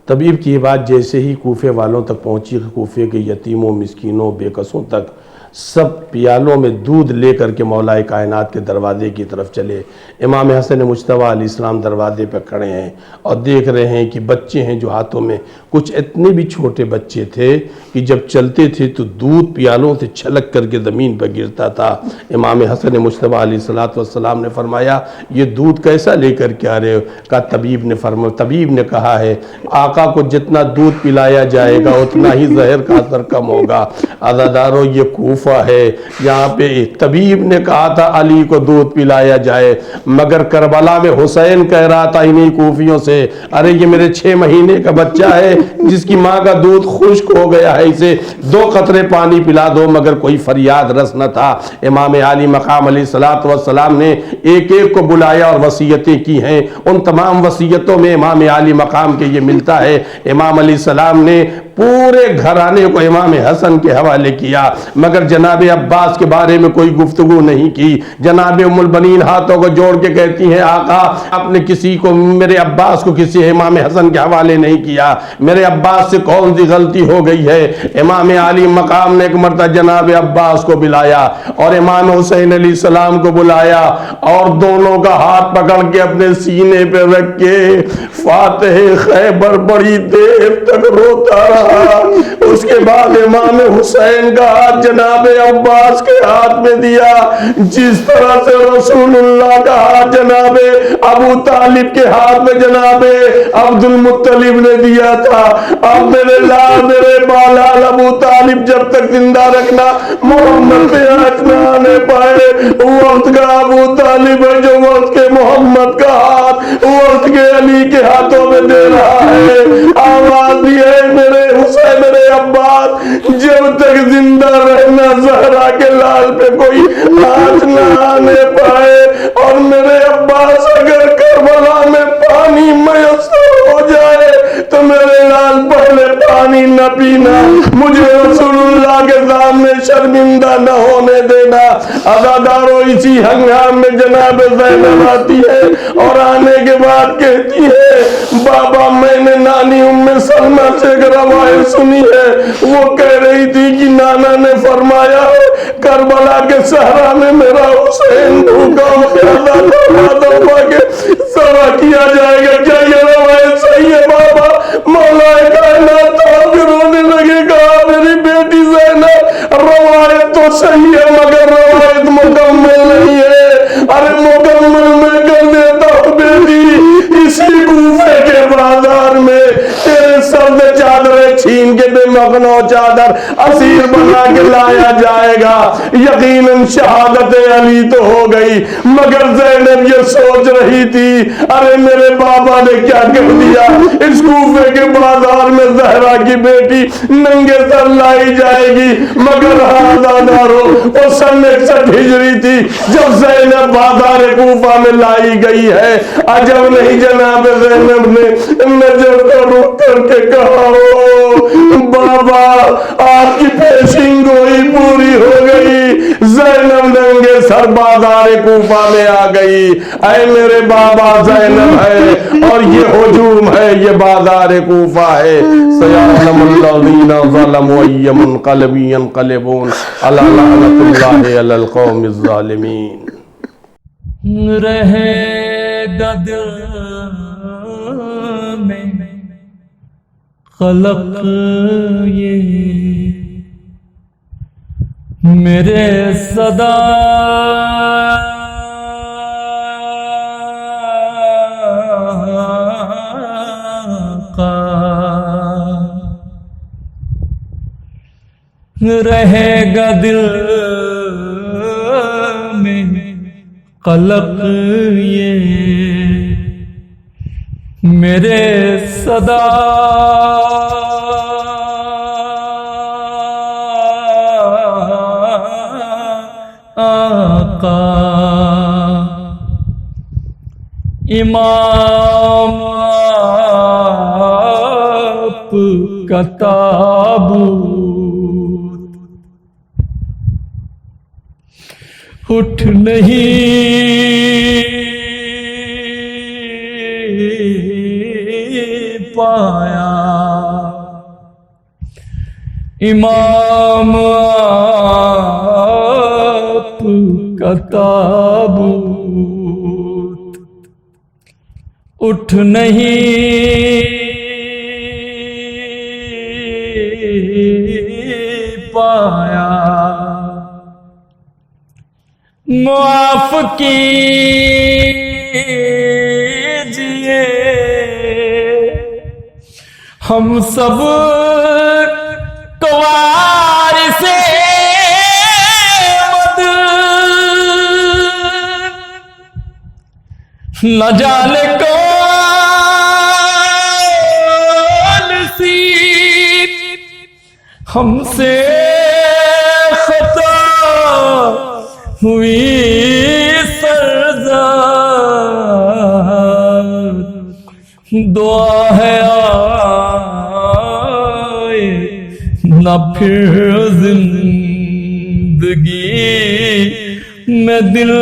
طبیب کی یہ بات جیسے ہی کوفے والوں تک پہنچی، کوفے کے یتیموں، مسکینوں، بے کسوں تک سب پیالوں میں دودھ لے کر کے مولا کائنات کے دروازے کی طرف چلے. امام حسن مجتبیٰ علیہ السلام دروازے پہ کھڑے ہیں اور دیکھ رہے ہیں کہ بچے ہیں جو ہاتھوں میں، کچھ اتنے بھی چھوٹے بچے تھے کہ جب چلتے تھے تو دودھ پیالوں سے چھلک کر کے زمین پر گرتا تھا. امام حسن مجتبیٰ علیہ السلام نے فرمایا یہ دودھ کیسا لے کر کے آ رہے ہو؟ کہا طبیب نے کہا ہے آقا کو جتنا دودھ پلایا جائے گا اتنا ہی زہر کا اثر کم ہوگا. عزادارو یہ کوفہ ہے، یہاں پہ طبیب نے کہا تھا علی کو دودھ پلایا جائے، مگر کربلا میں حسین کہہ رہا تھا انہی کوفیوں سے ارے یہ میرے 6 مہینے کا بچہ ہے جس کی ماں کا دودھ خشک ہو گیا ہے، اسے 2 قطرے پانی پلا دو. مگر کوئی فریاد رس نہ تھا. امام عالی مقام علیہ الصلوۃ والسلام نے ایک ایک کو بلایا اور وصیتیں کی ہیں. ان تمام وصیتوں میں امام عالی مقام کے یہ ملتا ہے. امام علیہ السلام نے پورے گھرانے کو امام حسن کے حوالے کیا، مگر جناب عباس کے بارے میں کوئی گفتگو نہیں کی. جناب ام البنین ہاتھوں کو جوڑ کے کہتی ہیں آقا آپ نے کسی کو، میرے عباس کو کسی امام حسن کے حوالے نہیں کیا، میرے عباس سے کون سی غلطی ہو گئی ہے؟ امام عالی مقام نے ایک مرتبہ جناب عباس کو بلایا اور امام حسین علیہ السلام کو بلایا اور دونوں کا ہاتھ پکڑ کے اپنے سینے پہ رکھ کے فاتح خیبر بڑی دیر تک روتا رہا. اس کے بعد امام حسین کا ہاتھ جناب عباس کے ہاتھ میں دیا، جس طرح سے رسول اللہ کا ہاتھ جناب ابو طالب کے ہاتھ میں جناب عبد المطلب نے دیا تھا. اب میرے لال میرے بالال ابو طالب جب تک زندہ رکھنا، محمد پہ آنچ نہ آنے پائے. وقت کا ابو طالب ہے جو وقت کے محمد کا ہاتھ وقت کے علی کے ہاتھوں میں دے رہا ہے. آواز دی ہے میرے حسین میرے عباس جب تک زندہ رہنا زہرا کے لال پہ کوئی آنچ نہ آنے پائے. اور میرے عباس اگر کربلا میں پانی میسر ہو جائے تو میرے لال پہلے پانی نہ پینا، مجھے رسول اللہ کے سامنے شرمندہ نہ ہونے دینا. عزادارو اسی ہنگام میں جناب زینب آتی ہے اور آنے کے بعد کہتی ہے بابا میں نے نانی ام سلمہ سے ایک روایت سنی ہے، وہ کہہ رہی تھی کہ نانا نے فرمایا کربلا کے صحرا میں میرا حسین بھوکا ہو کے سوا کیا جائے گا، کیا یہ روایت صحیح ہے بابا؟ مولا کائنات پھر رونے لگے گا میری بیٹی زینب روایت تو صحیح ہے مگر روایت مکمل نہیں ہے. ارے مکمل میں کر دیتا ہوں بیٹی، اسی کوفے کے بازار میں تیرے سر سے چادریں چھین کے بے کفن و چادر اسیر بنا کے لایا جائے گا۔ یقیناً شہادت علی تو ہو گئی، مگر زینب یہ سوچ رہی تھی ارے میرے بابا نے کیا کہہ دیا، اس کوفے کے بازار میں زہرا کی بیٹی ننگے سر لائی جائے گی۔ مگر ہادارو وہ سن 61 ہجری تھی جب زینب بازار کوفہ میں لائی گئی ہے۔ عجب نہیں جناب زینب نے نجف کو رخ کر کے کہا بابا آپ کی پیشین گوئی پوری ہو گئی۔ زینب ننگے سر بازار کوفہ میں آ گئی۔ اے میرے بابا زینب ہے اور یہ ہجوم ہے، یہ بازار کوفہ ہے۔ سیعلم الذین ظلموا ای منقلب ینقلبون الا لعنۃ اللہ علی القوم الظالمین۔ رہے گا دل میں خلق یہ میرے صدا کا، رہے گا دل میں خلق یہ میرے صدا آقا، امام آپ کا تابوت اٹھ نہیں پایا، امام آپ کا تابوت اٹھ نہیں پایا۔ معاف کیجئے ہم سب کو وارث مد، نہ جانے کون سی ہم سے خطا ہوئی سرزاد، دعا ہے آئے نہ پھر زندگی میں دل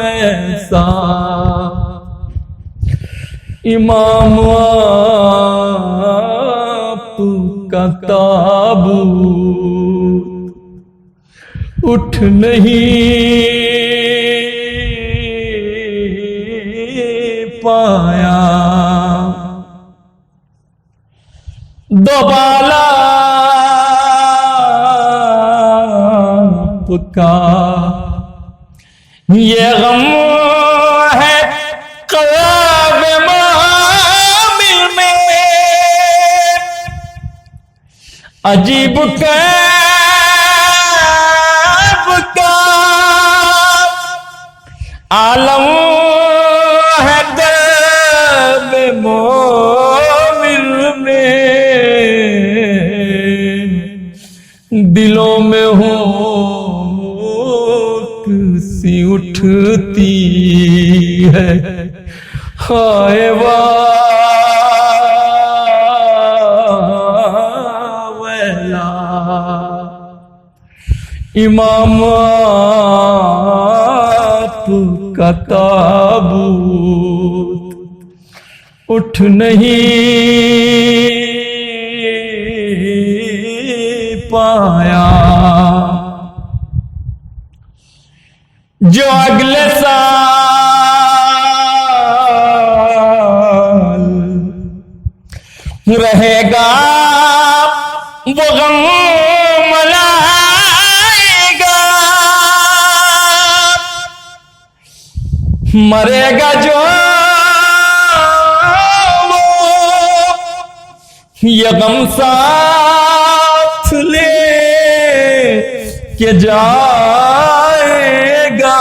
ایسا، امام آپ کا تابوت اٹھ نہیں پایا۔ دوبالا کا یہ غم ہے قلب معامل میں، عجیب کیف کا عالم ہے قلب مومن میں، دلوں میں ہو سی اٹھتی ہے، ہائے ویلا، امام آپ کا تابوت اٹھ نہیں پایا۔ جو اگلے سال رہے گا وہ غم ملائے گا، مرے گا جو وہ یہ غم ساتھ لے کے جائے گا،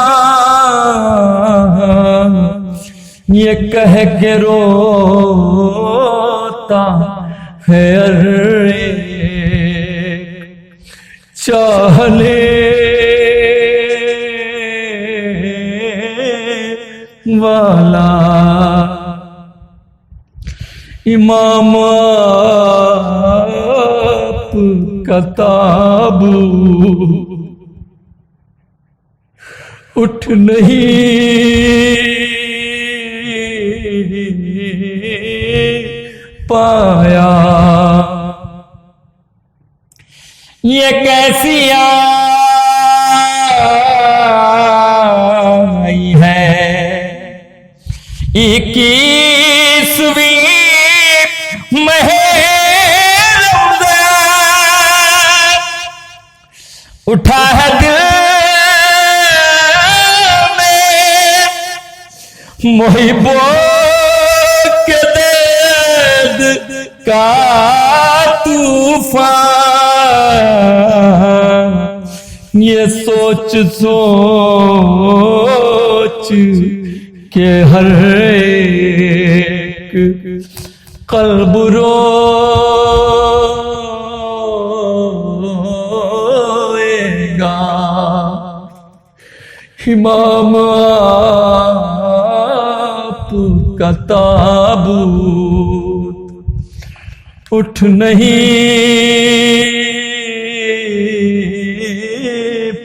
یہ کہہ کے روتا ہے ہر ایک چاہنے والا۔ امام آپ کا تابوت اٹھ نہیں پایا، یہ کیسی آئی ہے 21ویں اٹھا ہے دل میں محبوں کے درد کا طوفان، یہ سوچ سوچ کے ہر ایک قلب روئے گا۔ امام آپ کا تابوت اٹھ نہیں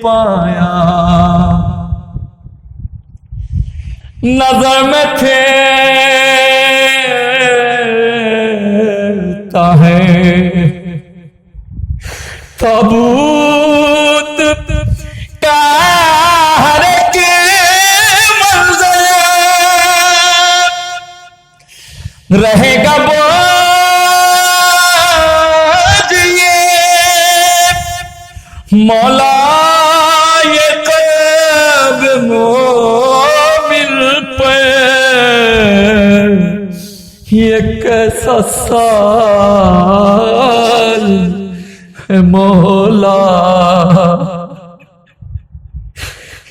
پایا، نظر میں پھیرتا ہے تابوت کا ہر ایک منظر، رہے گا بوجھ یہ مولا یہ قلب مومن پر، یہ کیسا سال ہے مولا،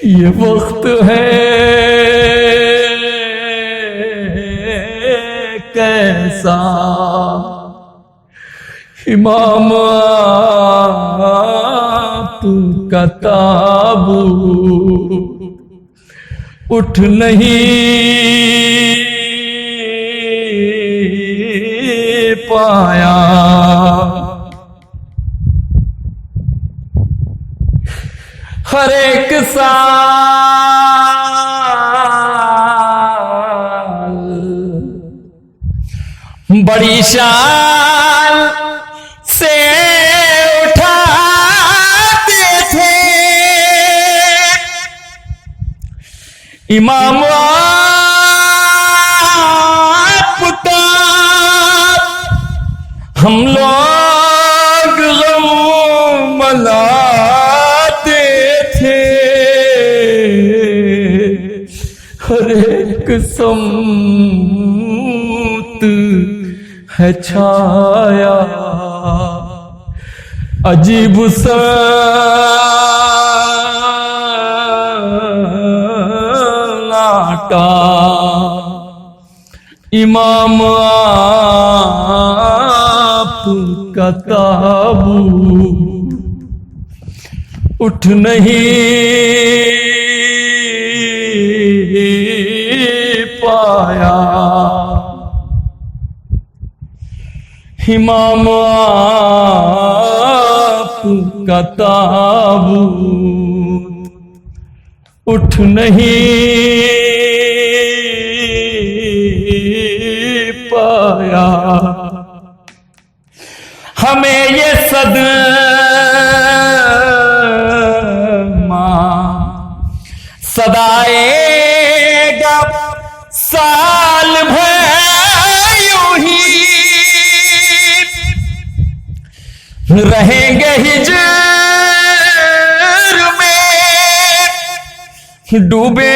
یہ وقت ہے کیسا، امام آپ کا تابوت اٹھ نہیں پایا۔ ہر ایک سال بڑی شان سے اٹھاتے تھے امام آپ کا، ہم لوگ غم ملاتے تھے، ہر ایک سمت ہے چھایا عجیب سناٹا، امام آپ کا تابوت اٹھ نہیں پایا، امام آپ کا تابوت اٹھ نہیں پایا، ہمیں یہ صدمہ صدائے گا سال بھر یوں ہی، رہیں گے ہجر میں ڈوبے